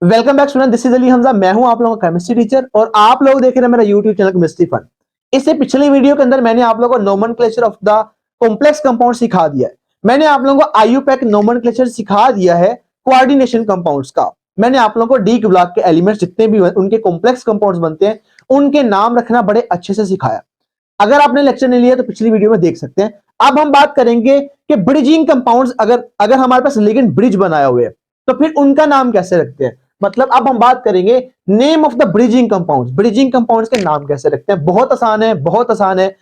Welcome back student, this is Ali Hamza. मैं हूं आप लोगों का केमिस्ट्री टीचर और आप लोग देख रहे हैं मेरा यूट्यूब चैनल केमिस्ट्री फन। इससे पिछली वीडियो के अंदर मैंने आप लोगों को nomenclature of the complex compound सिखा दिया है। मैंने आप लोगों को आईयूपैक नोमेनक्लेचर सिखा दिया है कोऑर्डिनेशन कंपाउंड्स का। मैंने आप लोगों को डी ब्लॉक के एलिमेंट्स जितने भी उनके कॉम्प्लेक्स कंपाउंड्स बनते हैं उनके नाम रखना बड़े अच्छे से सिखाया। अगर आपने लेक्चर नहीं लिया तो पिछली वीडियो में देख सकते हैं। अब हम बात करेंगे कि ब्रिजिंग कंपाउंड्स अगर हमारे पास लिगेंड ब्रिज बनाए हुए हैं तो फिर उनका नाम कैसे रखते हैं। मतलब अब हम बात करेंगे name of the bridging compounds. Bridging compounds के नाम कैसे रखते हैं, बहुत आसान है, बहुत आसान है।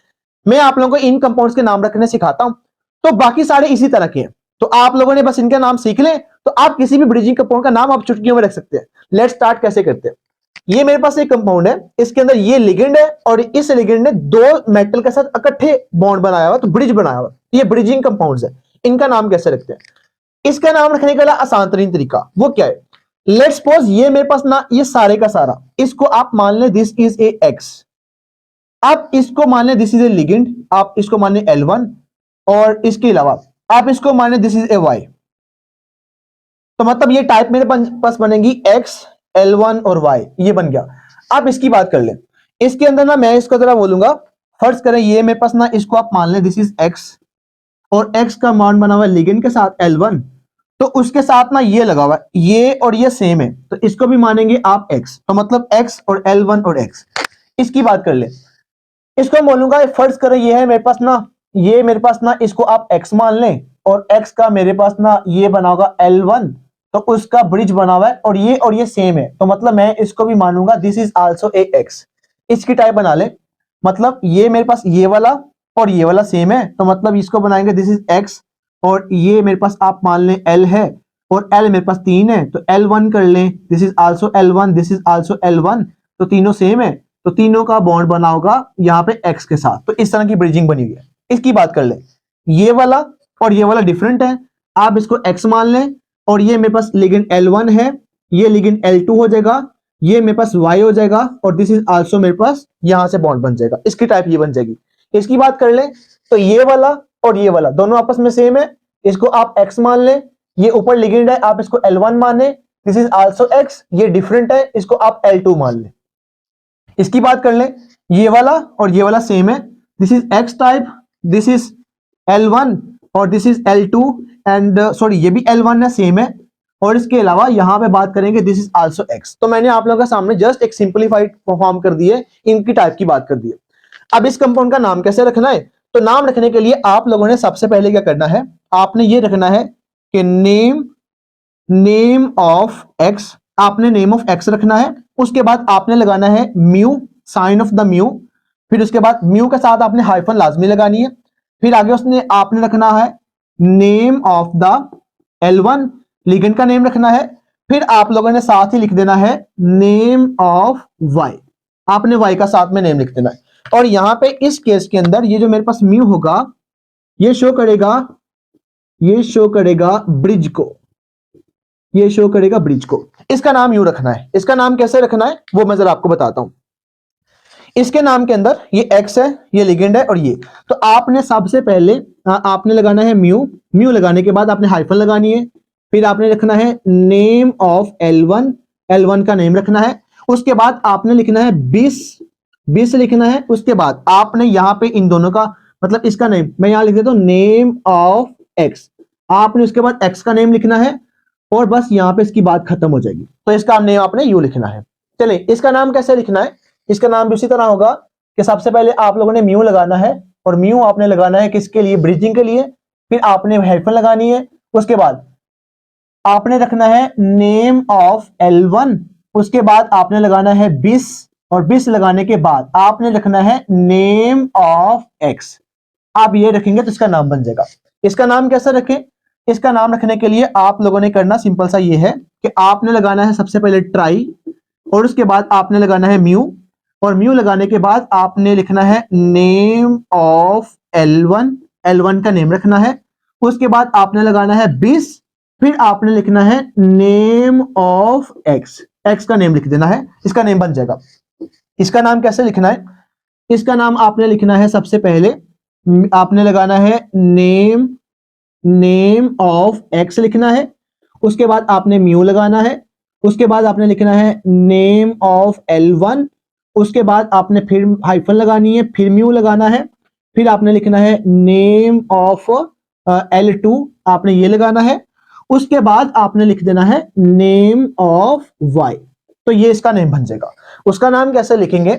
मैं आप लोगों को इन कंपाउंड्स के नाम रखने सिखाता हूं, तो बाकी सारे इसी तरह के हैं। तो आप लोगों ने बस इनके नाम सीख लें तो आप किसी भी ब्रिजिंग कंपाउंड का नाम आप चुटकियों में रख सकते हैं। लेट्स स्टार्ट कैसे करते हैं। ये मेरे पास एक कंपाउंड है, इसके अंदर ये लिगेंड है और इस लिगेंड ने दो मेटल के साथ इकट्ठे बॉन्ड बनाया हुआ, तो ब्रिज बनाया हुआ। ये ब्रिजिंग कंपाउंड्स है। इनका नाम कैसे रखते हैं, इसका नाम रखने का आसान तरीन तरीका वो क्या है। लेट्स सपोज ये मेरे पास ना, ये सारे का सारा, इसको आप मान लें दिस इज ए एक्स। आप इसको मान लें दिस इज ए लिगेंड, आप इसको मान लें L1, और इसके अलावा आप इसको मान लें दिस इज ए वाई। तो मतलब ये टाइप मेरे पास बनेगी X, L1 और Y, ये बन गया। आप इसकी बात कर लें, इसके अंदर ना मैं इसको जरा बोलूंगा, फर्ज करें ये मेरे पास ना, इसको आप मान लें दिस इज X और X का मान बना हुआ है लिगेंड के साथ L1, तो उसके साथ ना ये लगा हुआ है, ये और ये सेम है, तो इसको भी मानेंगे आप X। तो मतलब X और L1 और X। इसकी बात कर ले, इसको मैं बोलूंगा फर्ज करें ये है मेरे पास ना, ये मेरे पास ना, इसको आप X मान लें और X का मेरे पास ना ये बना होगा L1, तो उसका ब्रिज बना हुआ है और ये सेम है, तो मतलब मैं इसको भी मानूंगा this is also a X। इसकी टाइप बना ले, मतलब ये मेरे पास ये वाला और ये वाला सेम है, तो मतलब इसको बनाएंगे दिस इज X, और ये मेरे पास आप मान लें L है और L मेरे पास 3 है, तो L1 कर लें, this is also L1, this is also L1, तो तीनों सेम है, तो तीनों का बॉन्ड बना होगा यहाँ पे X के साथ। तो इस तरह की ब्रिजिंग बनी हुई है। इसकी बात कर लें, ये वाला और ये वाला डिफरेंट है, आप इसको X मान लें और ये मेरे पास लिगेंड L1 है, ये लिगेंड L2 हो जाएगा, ये मेरे पास Y हो जाएगा और दिस इज आल्सो मेरे पास यहां से बॉन्ड बन जाएगा। इसकी टाइप ये बन जाएगी। इसकी बात कर लें तो ये वाला और ये वाला दोनों आपस में सेम है, इसको आप X मान लें, ये ऊपर लिगेंड है, आप इसको L1 माने, दिस इज आल्सो X, ये डिफरेंट है, इसको आप L2 मान लें। इसकी बात कर लें, ये वाला और ये वाला सेम है, this is X type, this is L1 और this is L2 and sorry ये भी L1 है, सेम है, और इसके अलावा यहां पे बात करेंगे दिस इज आल्सो X। तो मैंने आप लोगों के सामने जस्ट एक सिंपलीफाइड फॉर्म कर दी है, इनकी टाइप की बात कर दी है। अब इस कंपाउंड का नाम कैसे रखना है, तो नाम रखने के लिए आप लोगों ने सबसे पहले क्या करना है, आपने ये रखना है कि नेम ऑफ X, आपने नेम ऑफ X रखना है। उसके बाद आपने लगाना है mu, sign of the mu, फिर उसके बाद म्यू के साथ आपने हाइफन लाजमी लगानी है, फिर आगे उसने आपने रखना है name of the L1, ligand का नेम रखना है, फिर आप लोगों ने साथ ही लिख देना है नेम ऑफ Y, आपने Y का साथ में नेम लिख देना है। और यहां पे इस केस के अंदर ये जो मेरे पास म्यू होगा ये शो करेगा ब्रिज को, ये शो करेगा ब्रिज को। इसका नाम यूं रखना है। इसका नाम कैसे रखना है वो मैं जरा आपको बताता हूं। इसके नाम के अंदर ये X है, ये लिगेंड है और ये, तो आपने सबसे पहले आपने लगाना है म्यू, म्यू लगाने के बाद आपने हाइफन लगानी है, फिर आपने रखना है नेम ऑफ L1, L1 का नेम रखना है, उसके बाद आपने लिखना है 20 लिखना है, उसके बाद आपने यहां पे इन दोनों का मतलब इसका नेम मैं यहां लिख देता हूं नेम ऑफ X, आपने उसके बाद X का नेम लिखना है और बस यहां पे इसकी बात खत्म हो जाएगी। तो इसका नेम आपने यू लिखना है। चलिए इसका नाम कैसे लिखना है, इसका नाम भी उसी तरह होगा कि सबसे पहले आप लोगों ने म्यू लगाना है और म्यू आपने लगाना है किसके लिए, ब्रिजिंग के लिए, फिर आपने हाइफन लगानी है, उसके बाद आपने रखना है नेम ऑफ L1, उसके बाद आपने लगाना है 20 और 20 लगाने के बाद आपने रखना है नेम ऑफ X। आप ये रखेंगे तो इसका नाम बन जाएगा। इसका नाम कैसे रखें, इसका नाम रखने के लिए आप लोगों ने करना सिंपल सा ये है कि आपने लगाना है सबसे पहले ट्राई और उसके बाद आपने लगाना है म्यू, और म्यू लगाने के बाद आपने लिखना है नेम ऑफ L1, L1 का नेम रखना है, उसके बाद आपने लगाना है 20, फिर आपने लिखना है नेम ऑफ X, X का नेम लिख देना है, इसका नेम बन जाएगा। इसका नाम कैसे लिखना है, इसका नाम आपने लिखना है सबसे पहले आपने लगाना है नेम ऑफ X लिखना है, उसके बाद आपने म्यू लगाना है उसके बाद आपने लिखना है नेम ऑफ L1, उसके बाद आपने फिर हाइफन लगानी है, फिर म्यू लगाना है, फिर आपने लिखना है नेम ऑफ L2, आपने ये लगाना है, उसके बाद आपने लिख देना है नेम ऑफ Y। तो ये इसका नेम बन जाएगा। उसका नाम कैसे लिखेंगे?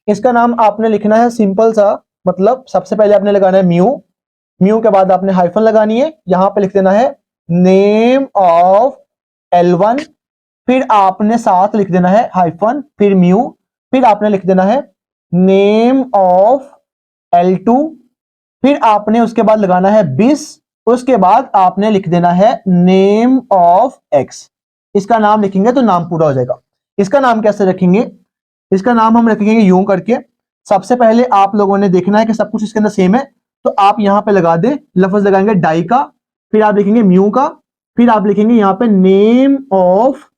इसका नाम आपने लिखना है सिंपल सा, मतलब सबसे पहले आपने लगाना है म्यू, म्यू के बाद आपने हाइफन लगानी है, यहां पे लिख देना है नेम ऑफ L1, फिर आपने साथ लिख देना है हाइफन, फिर म्यू, फिर आपने लिख देना है नेम ऑफ L2, फिर आपने उसके बाद लगाना है 20, उसके बाद आपने लिख देना है नेम ऑफ X। इसका नाम लिखेंगे तो नाम पूरा हो जाएगा। इसका नाम कैसे रखेंगे? इसका नाम हम रखेंगे यूं करके। सबसे पहले आप लोगों ने देखना है कि सब कुछ इसके अंदर सेम है, तो आप यहां पे लगा दे, लफ्ज लगाएंगे डाई का, फिर आप लिखेंगे म्यू का, फिर आप लिखेंगे यहां पे नेम ऑफ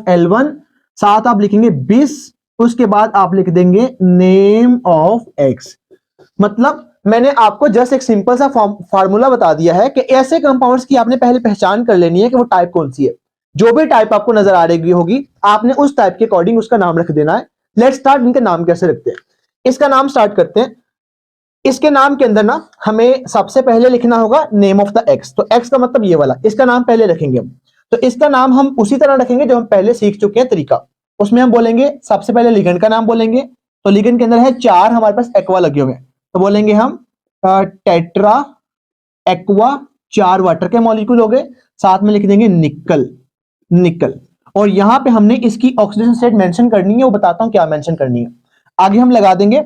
L1, साथ आप लिखेंगे 20, उसके बाद आप लिख देंगे नेम ऑफ X। मतलब मैंने आपको जस्ट एक सिंपल सा फार्मूला बता दिया है कि ऐसे कंपाउंड्स की आपने पहले पहचान कर लेनी है कि वो टाइप कौन सी है। जो भी टाइप आपको नजर आ रही होगी आपने उस टाइप के अकॉर्डिंग उसका नाम रख देना है। लेट्स स्टार्ट, इनके नाम कैसे रखते हैं। इसका नाम स्टार्ट करते हैं। इसके नाम के अंदर ना हमें सबसे पहले लिखना होगा नेम ऑफ द एक्स। तो एक्स का मतलब ये वाला, इसका नाम पहले रखेंगे हम। तो इसका नाम हम उसी तरह रखेंगे जो हम पहले सीख चुके हैं तरीका। उसमें हम बोलेंगे सबसे पहले लिगेंड का नाम बोलेंगे। तो लिगेंड के अंदर है 4 हमारे पास एक्वा लगे हुए हैं, तो बोलेंगे हम टेट्रा एक्वा, 4 वाटर के मॉलिक्यूल हो गए, साथ में लिख देंगे निकल, निकल। और यहां पे हमने इसकी ऑक्सीडेशन स्टेट मेंशन करनी है, वो बताता हूं क्या मेंशन करनी है। आगे हम लगा देंगे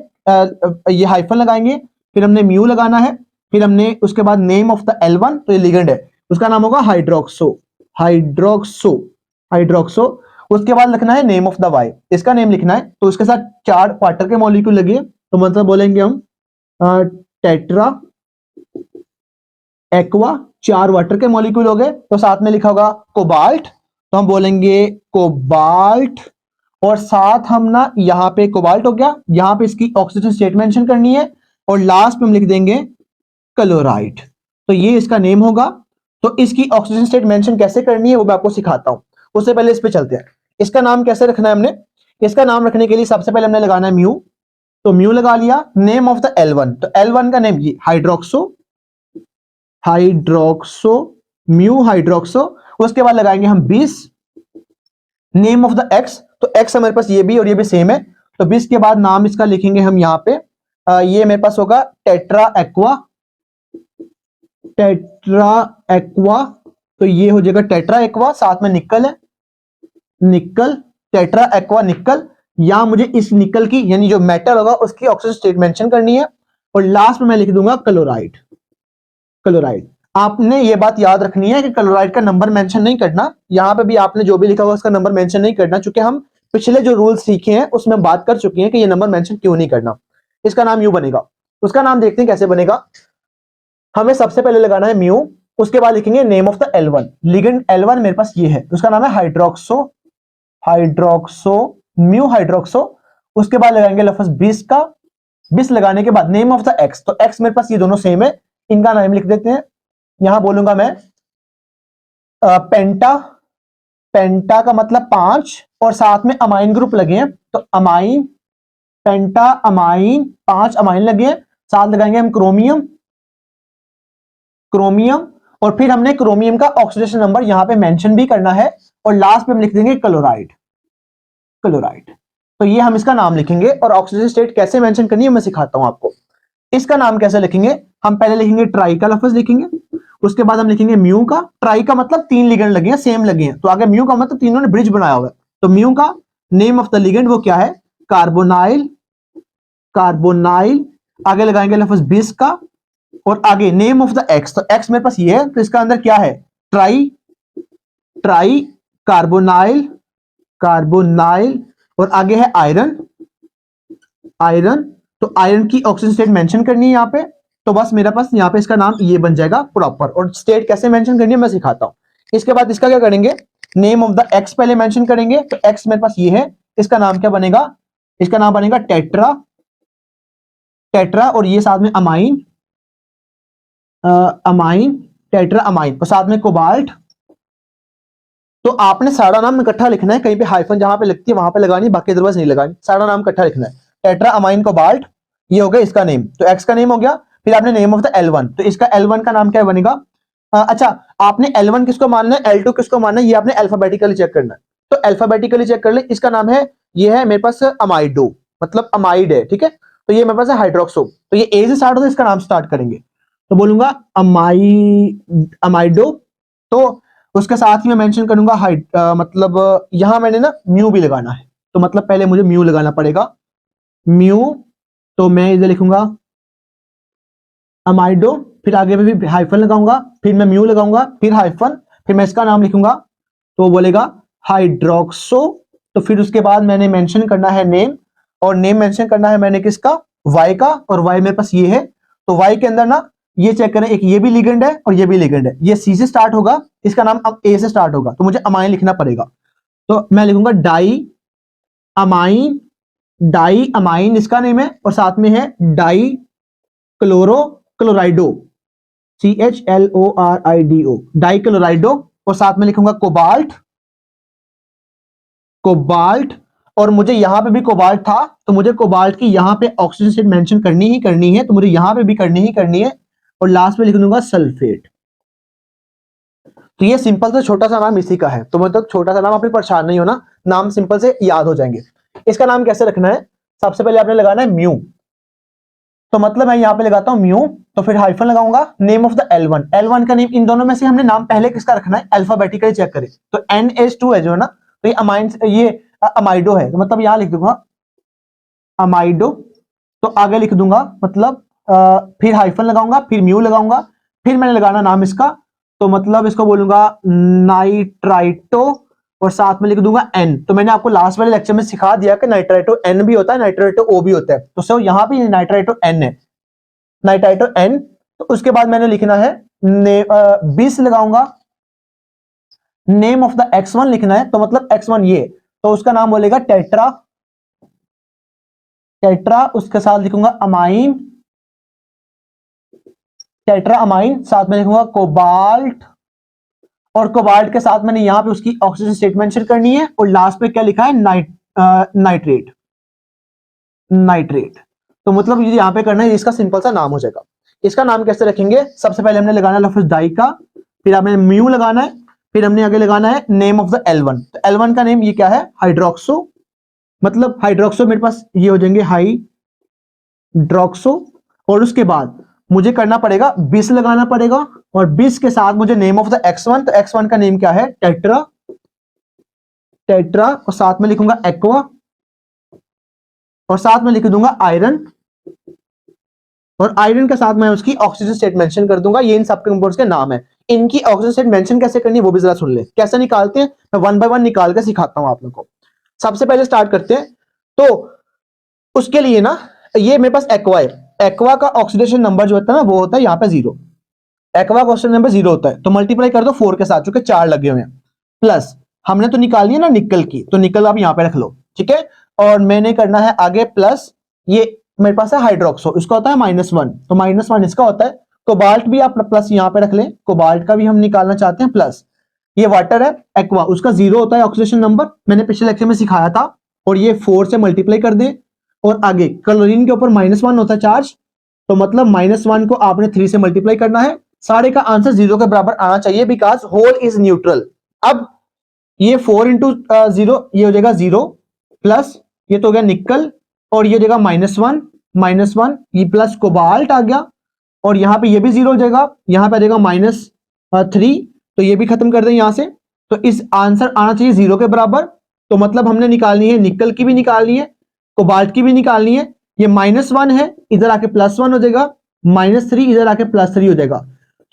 ये हाइफन लगाएंगे, फिर हमने म्यू लगाना है, फिर हमने उसके बाद नेम ऑफ द L1, तो ये लिगेंड है, उसका नाम होगा हाइड्रोक्सो, हाइड्रोक्सो, हाइड्रोक्सो। उसके बाद लिखना है नेम ऑफ द Y, इसका नेम लिखना है। तो उसके साथ 4 वाटर के मॉलिक्यूल लगे, तो मतलब बोलेंगे हम टेट्रा एक्वा, 4 वाटर के मॉलिक्यूल हो गए, तो साथ में लिखा होगा कोबाल्ट, तो हम बोलेंगे कोबाल्ट। और साथ हम ना यहां पे कोबाल्ट हो गया, यहां पे इसकी ऑक्सीजन स्टेट मेंशन करनी है, और लास्ट में हम लिख देंगे क्लोराइड। तो ये इसका नेम होगा। तो इसकी ऑक्सीजन स्टेट मेंशन कैसे करनी है वो मैं आपको सिखाता हूं। उससे पहले इस पे चलते हैं। इसका नाम कैसे रखना है हमने? इसका नाम रखने के लिए सबसे पहले हमने लगाना है म्यू, तो म्यू लगा लिया। नेम ऑफ द L1, तो L1 का नेम ये हाइड्रोक्सो, हाइड्रोक्सो, म्यू हाइड्रोक्सो। उसके बाद लगाएंगे हम 20। नेम ऑफ द X, तो X हमारे पास ये भी और ये भी सेम है, तो 20 के बाद नाम इसका लिखेंगे हम यहां पे, ये मेरे पास होगा टेट्रा एक्वा, टेट्रा एक्वा। तो ये हो जाएगा टेट्रा एक्वा, साथ में निकल है, निकल, टेट्रा एक्वा निकल। या मुझे इस निकल की यानी जो मेटल होगा उसकी ऑक्सीजन स्टेट मेंशन करनी है, और लास्ट में मैं लिख दूंगा क्लोराइड, क्लोराइड। आपने ये बात याद रखनी है कि क्लोराइड का नंबर मेंशन नहीं करना, यहां पे भी आपने जो भी लिखा हुआ उसका नंबर मेंशन नहीं करना, क्योंकि हम पिछले जो रूल सीखे हैं उसमें बात कर चुके हैं कि ये नंबर मेंशन क्यों नहीं करना। इसका नाम यू बनेगा। उसका नाम देखते हैं कैसे बनेगा। हमें सबसे पहले लगाना है म्यू, उसके बाद लिखेंगे name of the L1। Ligand L1 मेरे पास ये है, उसका नाम है हाइड्रोक्सो, हाइड्रोक्सो, म्यू हाइड्रोक्सो। उसके बाद लगाएंगे लफ्ज 20 का, 20 लगाने के बाद नेम ऑफ द X, तो X मेरे पास ये दोनों सेम है, इनका नाम लिख देते हैं। यहां बोलूंगा मैं पेंटा, पेंटा का मतलब 5, और साथ में अमाइन ग्रुप लगे हैं, तो अमाइन, पेंटा अमाइन, 5 अमाइन लगे हैं, साथ लगाएंगे हम क्रोमियम, क्रोमियम। और फिर हमने क्रोमियम का ऑक्सीडेशन नंबर यहां पे मेंशन भी करना है, और लास्ट में हम लिख देंगे क्लोराइड, क्लोराइड। तो ये हम इसका नाम लिखेंगे, और ऑक्सीजन स्टेट कैसे मेंशन करनी है मैं सिखाता हूं आपको। इसका नाम कैसे लिखेंगे? हम पहले लिखेंगे ट्राई का लफ्ज लिखेंगे, उसके बाद हम लिखेंगे म्यू का। ट्राई का मतलब 3 लिगेंड लगे हैं, सेम लगे हैं, तो आगे म्यू का मतलब तीनों ने ब्रिज बनाया हुआ है, तो म्यू का नेम ऑफ द लिगेंड वो क्या है? Carbonyl, carbonyl. आगे लगाएंगे लफ्ज 20 का, और आगे नेम ऑफ द X, तो X मेरे पास ये है, तो इसका अंदर क्या है? Try, try carbonyl, carbonyl. और आगे है आयरन, आयरन। तो आयरन की ऑक्सीजन स्टेट मेंशन करनी है यहां पे, तो बस मेरे पास यहां पे इसका नाम ये बन जाएगा प्रॉपर। और स्टेट कैसे मेंशन करनी है मैं सिखाता हूं। इसके बाद इसका क्या करेंगे? नेम ऑफ द X पहले मेंशन करेंगे, तो X मेरे पास ये है, इसका नाम क्या बनेगा? इसका नाम बनेगा टेट्रा, टेट्रा, और ये साथ में अमाइन, अमाइन, टेट्रा अमाइन, और साथ में कोबाल्ट, तो आपने सारा नाम इकट्ठा लिखना है, कहीं पे हाइफन जहां पे लगती है वहां पे लगानी, बाकी अदरवाइज नहीं लगानी, सारा नाम इकट्ठा लिखना है। टेट्रा अमाइन कोबाल्ट, ये हो गया इसका नेम, तो एक्स का नेम हो गया। फिर आपने नेम ऑफ द L1, तो इसका L1 का नाम क्या बनेगा? अच्छा, आपने L1 किसको मानना है, L2 किसको मानना है, ये आपने अल्फाबेटिकली चेक करना है। तो अल्फाबेटिकली चेक कर ले, इसका नाम है, ये है मेरे पास अमाइडो, मतलब अमाइड है, ठीक है। तो ये मेरे पास है हाइड्रोक्सो, तो ये ए से स्टार्ट होता है, इसका नाम स्टार्ट करेंगे, तो बोलूंगा अमाइडो। तो उसके साथ ही मैं मेंशन करूंगा मतलब यहां मैंने ना म्यू भी लगाना है, तो मतलब पहले मुझे म्यू लगाना पड़ेगा, म्यू। तो मैं इधर लिखूंगा अमाइडो, फिर आगे में भी हाइफन लगाऊंगा, फिर मैं म्यू लगाऊंगा, फिर हाइफन, फिर मैं इसका नाम लिखूंगा, तो वो बोलेगा हाइड्रोक्सो। तो फिर उसके बाद मैंने मेंशन करना है नेम, और नेम मेंशन करना है मैंने किसका, वाई का, और वाई मेरे पास ये है। तो वाई के अंदर ना ये चेक करें, एक ये भी लिगेंड है और ये भी लिगेंड है, ये सी से स्टार्ट होगा, इसका नाम अब ए से स्टार्ट होगा, तो मुझे अमाइन लिखना पड़ेगा। तो मैं लिखूंगा डाई अमाइन, डाई अमाइन इसका नेम है, और साथ में है डाई क्लोराइडो, CHLORIDO, डाई क्लोराइडो, और साथ में लिखूंगा कोबाल्ट, कोबाल्ट। और मुझे यहां पे भी कोबाल्ट था, तो मुझे कोबाल्ट की यहां पे ऑक्सीजन स्टेट मेंशन करनी ही करनी है, तो मुझे यहां पे भी करनी ही करनी है, और लास्ट में लिख दूंगा सल्फेट। तो ये सिंपल से छोटा सा नाम इसी का है, तो मतलब छोटा सा नाम, आप परेशान नहीं होना, नाम सिंपल से याद हो जाएंगे। इसका नाम कैसे रखना है, सबसे पहले आपने लगाना है म्यू, तो मतलब मैं यहां पे लगाता हूं म्यू, तो फिर हाइफन लगाऊंगा, name of the L1, L1 का नेम, इन दोनों में से हमने नाम पहले किसका रखना है, अल्फाबेटिकली चेक करें, तो NH2 है जो है ना, तो ये अमाइन, ये अमाइडो है, तो मतलब यहां लिख दूंगा अमाइडो। तो आगे लिख दूंगा, मतलब फिर हाइफन लगाऊंगा, फिर म्यू लगाऊंगा, फिर मैंने लगाना नाम इसका, तो मतलब इसको बोलूंगा नाइट्राइटो, और साथ में लिख दूंगा N। तो मैंने आपको लास्ट वाले लेक्चर में सिखा दिया कि नाइट्राइटो N भी होता है, नाइट्राइटो O भी होता है, तो सो यहां पे नाइट्राइटो N है, नाइट्राइटो N। तो उसके बाद मैंने लिखना है 20 लगाऊंगा, नेम ऑफ द X1 लिखना है, तो मतलब X1 ये, तो उसका नाम बोलेगा टेट्रा, टेट्रा। उसके साथ लिखूंगा अमाइन, टेट्रा अमाइन, साथ में लिखूंगा कोबाल्ट, और कोबाल्ट के साथ मैंने यहां पे उसकी ऑक्सीजन स्टेट मेंशन करनी है, और लास्ट में क्या लिखा है, नाइट्रेट, नाइट्रेट। तो मतलब ये यहां पे करना है, इसका सिंपल सा नाम हो जाएगा। इसका नाम कैसे रखेंगे, सबसे पहले हमने लगाना लफ्ज डाई का, फिर आपने म्यू लगाना है, फिर हमने आगे लगाना है नेम ऑफ द L1, तो L1 का नेम ये क्या है, हाइड्रोक्सो, मतलब हाइड्रोक्सो मेरे पास ये हो जाएंगे हाइड्रोक्सो। और उसके बाद मुझे करना पड़ेगा 20 लगाना पड़ेगा, और 20 के साथ मुझे नेम ऑफ द X1, तो X1 का नेम क्या है, टेट्रा, टेट्रा, और साथ में लिखूंगा एक्वा, और साथ में लिख दूंगा आयरन, और आयरन के साथ मैं उसकी ऑक्सीजन स्टेट मेंशन कर दूंगा। ये इन सब कंपाउंड्स के नाम है। इनकी ऑक्सीजन स्टेट मेंशन कैसे करनी है वो भी जरा सुन ले, कैसे निकालते हैं, मैं वन बाय वन निकाल के सिखाता हूं आप लोगों को। सबसे पहले स्टार्ट करते हैं, तो उसके लिए ना ये मेरे पास एक्वा है, एक्वा का ऑक्सीडेशन नंबर जो होता है ना वो होता है यहाँ पे 0, एक्वा का ऑक्सीडेशन नंबर 0 होता है, तो मल्टीप्लाई कर दो 4 के साथ, चूंकि 4 लगे हुए हैं, प्लस हमने तो निकाली है ना निकल की, तो निकल आप यहाँ पे रख लो, ठीक है। और मैंने करना है आगे प्लस, ये मेरे पास है हाइड्रोक्सो, इसका होता है -1, तो -1 इसका होता है। कोबाल्ट भी आप प्लस यहाँ पे रख लें, कोबाल्ट का भी हम निकालना चाहते हैं प्लस। ये वाटर है एक्वा, उसका 0 होता है ऑक्सीडेशन नंबर, मैंने पिछले लेक्चर में सिखाया था, और ये 4 से मल्टीप्लाई कर दें। और आगे क्लोरीन के ऊपर -1 होता है चार्ज, तो मतलब -1 को आपने 3 से मल्टीप्लाई करना है, सारे का आंसर 0 के बराबर आना चाहिए, बिकॉज होल इज न्यूट्रल। अब ये 4 इंटू 0, ये हो जाएगा 0, प्लस ये तो हो गया निकल, और ये हो जाएगा -1, ये प्लस कोबाल्ट आ गया, और यहां पे ये भी 0 हो जाएगा, यहां पे आ जाएगा -3, तो ये भी खत्म कर दें यहां से। तो इस आंसर आना चाहिए 0 के बराबर, तो मतलब हमने निकालनी है, निकल की भी निकालनी है, कोबाल्ट की भी निकालनी है। ये -1 है, इधर आके +1 हो जाएगा, -3 इधर आके +3 हो जाएगा,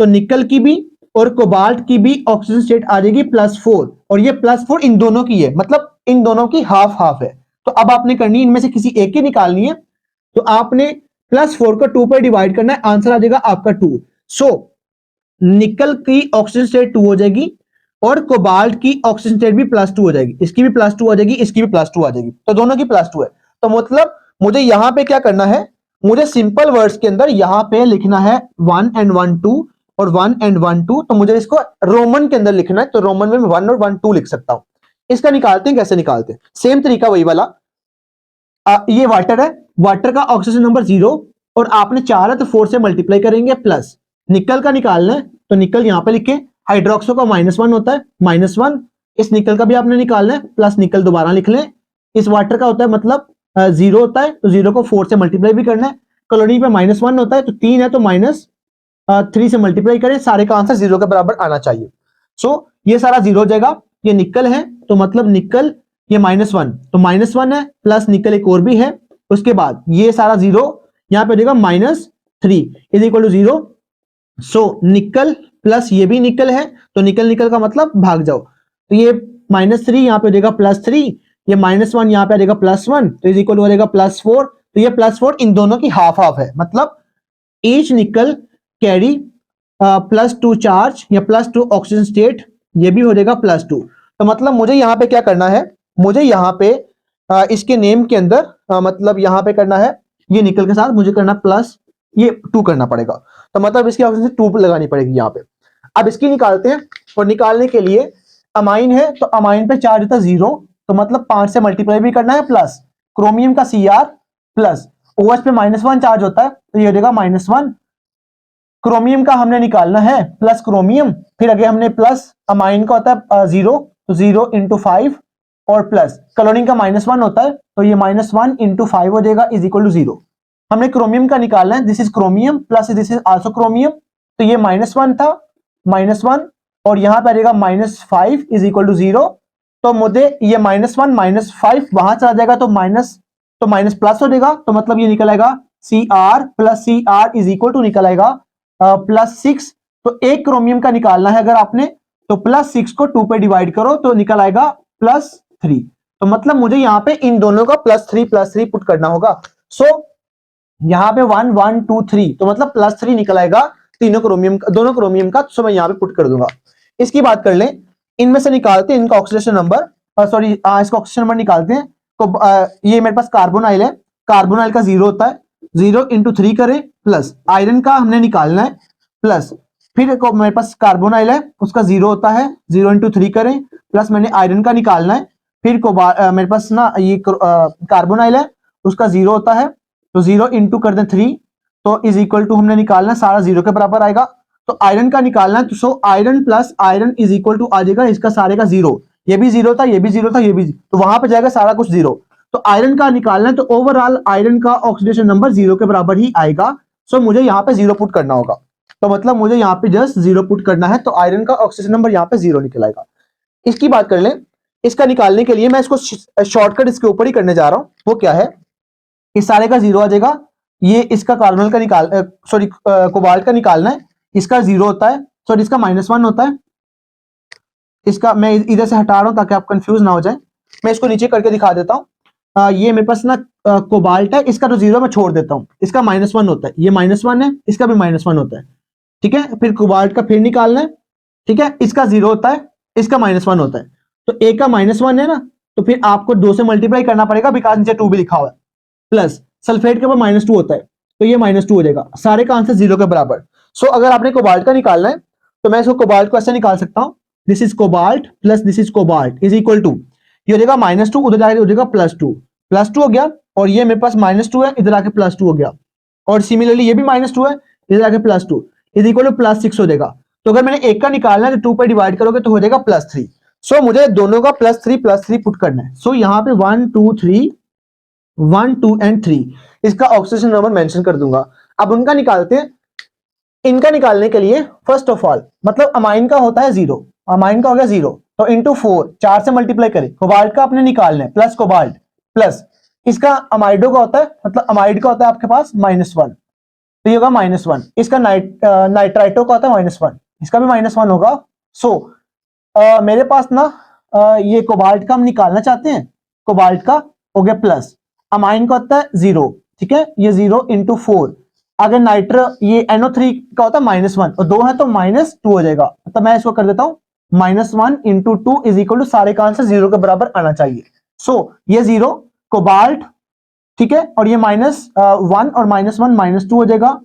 तो निकल की भी और कोबाल्ट की भी ऑक्सीजन स्टेट आ जाएगी +4, और ये +4 इन दोनों की है, मतलब इन दोनों की हाफ हाफ है। तो अब आपने करनी है, इनमें से किसी एक की निकालनी है, तो आपने +4 को 2 पर डिवाइड करना है, आंसर आ जाएगा आपका 2। सो निकल की ऑक्सीजन स्टेट 2 हो जाएगी, और कोबाल्ट की ऑक्सीजन स्टेट भी +2 हो जाएगी, इसकी भी +2 आ जाएगी, इसकी भी +2 आ जाएगी, तो दोनों की +2 है। तो मतलब मुझे यहां पे क्या करना है, मुझे सिंपल वर्ड्स के अंदर यहां पे लिखना है 1 and 1 2, और 1 एंड 1 2, तो मुझे इसको रोमन के अंदर लिखना है, तो रोमन में 1 और 1 2 लिख सकता हूं। इसका निकालते हैं, कैसे निकालते हैं, सेम तरीका वही वाला। ये वाटर है, वाटर का ऑक्सीजन नंबर 0 और आपने 4 है तो 4 से मल्टीप्लाई करेंगे प्लस। निकल का निकालना है तो निकल यहां पे लिखे, हाइड्रोक्सो का -1 होता है -1, इस निकल का भी आपने निकालना है प्लस निकल दोबारा लिख लें। इस वाटर का होता है मतलब 0 होता है तो 0 को 4 से मल्टीप्लाई भी करना है। क्लोरीन पे -1 होता है तो 3 है तो -3 से मल्टीप्लाई करें, सारे का आंसर 0 के बराबर आना चाहिए। सो ये सारा 0 हो जाएगा। ये निकल है तो मतलब निकल ये -1 तो -1 है प्लस निकल एक और भी है, उसके बाद ये सारा 0 यहां पे देगा -3 is equal to 0। So nickel plus ये भी निकल है तो निकल निकल का मतलब भाग जाओ, तो ये -3 यहां पे देगा +3, ये -1 यहां पे देगा +1 तो इज इक्वल हो जाएगा +4। तो ये +4 इन दोनों की हाफ हाफ है, मतलब ईच निकल कैरी +2 चार्ज या +2 ऑक्सीजन स्टेट, ये भी हो जाएगा +2। तो मतलब मुझे यहां पे क्या करना है, मुझे यहां पे इसके नेम के अंदर मतलब यहां पे करना है, ये निकल के साथ मुझे करना प्लस ये 2 करना पड़ेगा, तो मतलब इसकी ऑक्सीजन 2 लगानी पड़ेगी यहां पे। अब इसकी निकालते हैं, और निकालने के लिए अमाइन है तो अमाइन पे चार्ज होता है 0, तो मतलब 5 से मल्टीप्लाई भी करना है प्लस क्रोमियम का Cr प्लस OH पे -1 चार्ज होता है तो ये हो जाएगा -1। क्रोमियम का हमने निकालना है प्लस क्रोमियम, फिर आगे हमने प्लस अमाइन का होता है 0 तो 0 × 5 और प्लस क्लोरीन का -1 होता है तो ये -1 × 5 हो जाएगा इज इक्वल टू 0। हमने क्रोमियम का निकालना है, this is chromium plus this is also chromium, तो ये -1 था -1 और यहां पर आएगा -5 इज इक्वल टू 0। तो मुझे ये -1 -5 वहां चला जाएगा तो माइनस प्लस हो जाएगा, तो मतलब ये निकल आएगा Cr plus Cr is equal to निकल आएगा +6। तो एक क्रोमियम का निकालना है अगर आपने, तो +6 को 2 पे डिवाइड करो तो निकल आएगा +3। तो मतलब मुझे यहाँ पे इन दोनों का +3 पुट करना होगा। सो यहाँ पे 1 1 2 3 तो मतलब +3 निकल आएगा तीनों क्रोमियम का, दोनों क्रोमियम का, तो मैं यहाँ पे पुट कर दूंगा। इसकी बात कर लें, इनमें से निकालते हैं इनका ऑक्सीडेशन नंबर, सॉरी इसका ऑक्सीडेशन नंबर निकालते हैं। तो ये मेरे पास कार्बोनाइल है, कार्बोनाइल का 0 होता है, 0 × 3 करें प्लस आयरन का हमने निकालना है प्लस, फिर मेरे पास कार्बोनाइल है उसका 0 होता है, 0 × 3 करें प्लस मैंने आयरन का निकालना है, फिर मेरे पास ना ये कार्बोनाइल है उसका 0 होता है तो 0 × कर दें 3 तो इज इक्वल टू हमने निकालना सारा 0 के बराबर आएगा। तो आयरन का निकालना है तो so iron plus iron is equal to आ जाएगा इसका सारे का 0, ये भी 0 था, ये भी 0 था, ये भी, तो वहां पे जाएगा सारा कुछ 0। तो आयरन का निकालना है तो ओवरऑल आयरन का ऑक्सीडेशन नंबर 0 के बराबर ही आएगा। सो मुझे यहाँ पे 0 पुट करना होगा, तो मतलब मुझे यहाँ पे जस्ट 0 पुट करना है, तो आयरन का ऑक्सीडेशन नंबर यहाँ पे 0 निकल आएगा। इसकी बात कर लें, इसका निकालने के लिए मैं इसको शॉर्टकट इसके ऊपर ही करने जा रहा हूं। वो क्या है, इस सारे का 0 आ जाएगा, ये इसका कार्बोनाइल का निकाल सॉरी कोबाल्ट का निकालना है, इसका 0 होता है, सॉरी इसका -1 होता है, इसका मैं इधर से हटा रहा हूं ताकि आप कंफ्यूज ना हो जाए। मैं इसको नीचे करके दिखा देता हूं। ये मेरे पास ना कोबाल्ट है, इसका तो 0 मैं छोड़ देता हूं, इसका -1 होता है, ये -1 है, इसका भी -1 होता है, ठीक है। फिर कोबाल्ट का फिर निकालना है, ठीक है, इसका 0 होता है, इसका -1 होता है, तो ए का -1 है ना, तो फिर आपको 2 से मल्टीप्लाई करना पड़ेगा बिकॉज नीचे 2 भी लिखा हुआ है, प्लस सल्फेट के ऊपर -2 होता है तो ये -2 हो जाएगा, सारे का आंसर 0 के बराबर। सो अगर आपने कोबाल्ट का निकालना है तो मैं इसको कोबाल्ट को ऐसे निकाल सकता हूं, this is cobalt plus this is cobalt is equal to, ये हो जाएगा -2 उधर जाके हो जाएगा +2 हो गया, और ये मेरे पास -2 है इधर आके +2 हो गया, और सिमिलरली ये भी -2 है इधर आके +2 इज इक्वल टू +6 हो जाएगा। तो अगर मैंने एक का निकालना है तो 2 पे डिवाइड करोगे तो हो जाएगा +3। सो मुझे दोनों का +3 पुट करना है। सो यहाँ पे 1 2 3 1 2 एंड 3 इसका ऑक्सीडेशन नंबर मेंशन कर दूंगा। अब उनका निकालते हैं। इनका निकालने के लिए फर्स्ट ऑफ ऑल मतलब अमाइन का होता है 0, अमाइन का हो गया 0 तो इंटू 4 4 से मल्टीप्लाई करें, कोबाल्ट का आपने निकालना है प्लस कोबाल्ट प्लस इसका अमाइडो का होता है, मतलब अमाइड का होता है आपके पास -1 तो ये होगा -1, इसका नाइट्राइटो का होता है -1, इसका भी -1 होगा। सो मेरे पास ना ये कोबाल्ट का हम निकालना चाहते हैं, कोबाल्ट का हो गया प्लस, अमाइन का होता है 0, ठीक है, ये 0 × 4, अगर नाइट्रो ये NO3 का होता है -1 और 2 है तो -2 हो जाएगा, तो मैं इसको कर देता हूं -1 × 2 इज इक्वल टू सारे का आंसर 0 के बराबर आना चाहिए। सो ये 0 कोबाल्ट, ठीक है, और ये -1 और -1 -2 हो जाएगा,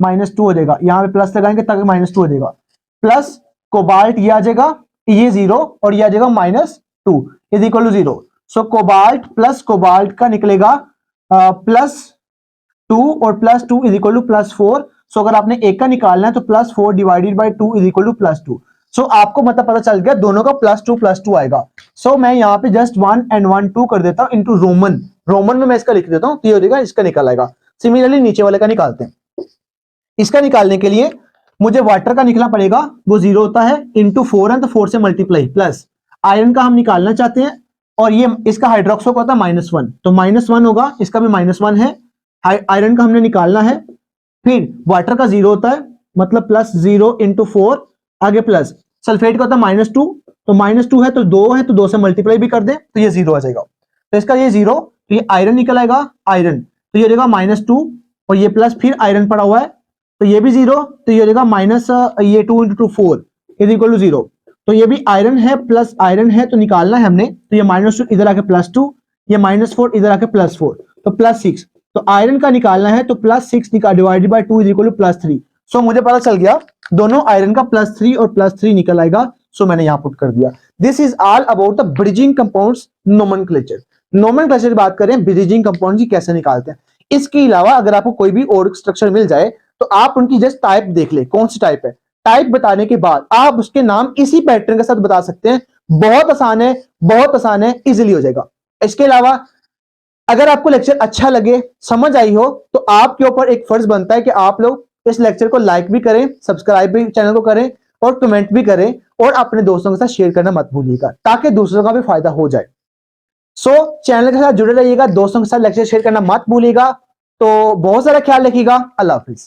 -2 हो जाएगा, यहाँ पे प्लस लगाएंगे ताकि -2 हो जाएगा, प्लस कोबाल्ट ये आ जाएगा, ये 0 और ये आ जाएगा -2 is equal to 0। So cobalt plus cobalt का निकलेगा +2 और +2 इज इक्वल टू +4। सो अगर आपने एक का निकालना है तो +4 divided by 2 is equal to +2। So आपको मतलब पता चल गया दोनों का +2 आएगा। सो मैं यहाँ पे जस्ट 1 and 1 2 कर देता हूँ इनटू रोमन में मैं इसका लिख देता हूँ, तो ये हो जाएगा, इसका निकल आएगा। सिमिलरली नीचे वाले का निकालते हैं। इसका निकालने के लिए मुझे वाटर का निकलना पड़ेगा, वो 0 होता है, इंटू 4 है तो 4 से मल्टीप्लाई, प्लस आयरन का हम निकालना चाहते हैं और ये इसका हाइड्रोक्सो का होता है -1, तो -1 होगा, इसका भी -1 है, आयरन का हमने निकालना है। फिर वाटर का 0 होता है, मतलब +0 इंटू 4, आगे प्लस सल्फेट का होता है -2, तो -2 है तो 2 है तो 2 से मल्टीप्लाई भी कर दें तो ये 0 आ जाएगा, तो इसका ये 0, तो ये आयरन निकल आएगा, आयरन तो ये हो जाएगा -2 और ये प्लस फिर आयरन पड़ा हुआ है तो ये भी 0, तो ये हो जाएगा माइनस ये 2 इंटू 4 इज इक्वल टू 0। तो ये भी आयरन है प्लस आयरन है तो निकालना है हमने, तो ये -2 इधर आके +2, ये -4 इधर आके +4 तो +6, तो आयरन का निकालना है तो +6 divided by 2 is equal to +3। So मुझे पता चल गया दोनों आयरन का +3 और +3 निकल आएगा, सो मैंने यहां पुट कर दिया। This is all about the bridging compounds nomenclature. Nomenclature की बात करें, ब्रिजिंग कंपाउंड की कैसे निकालते हैं। इसके अलावा अगर आपको कोई भी और स्ट्रक्चर मिल जाए तो आप उनकी जस्ट टाइप देख ले, कौन सी टाइप है, टाइप बताने के बाद आप उसके नाम इसी पैटर्न के साथ बता सकते हैं। बहुत आसान है, बहुत आसान है, इजीली हो जाएगा। इसके अलावा अगर आपको लेक्चर अच्छा लगे, समझ आई हो, तो आपके ऊपर एक फर्ज बनता है कि आप लोग इस लेक्चर को लाइक भी करें, सब्सक्राइब भी चैनल को करें और कमेंट भी करें और अपने दोस्तों के साथ शेयर करना मत भूलिएगा ताकि दूसरों का भी फायदा हो जाए। सो चैनल के साथ जुड़े रहिएगा, दोस्तों के साथ लेक्चर शेयर करना मत भूलिएगा। तो बहुत सारा ख्याल रखिएगा। अल्लाह हाफिज।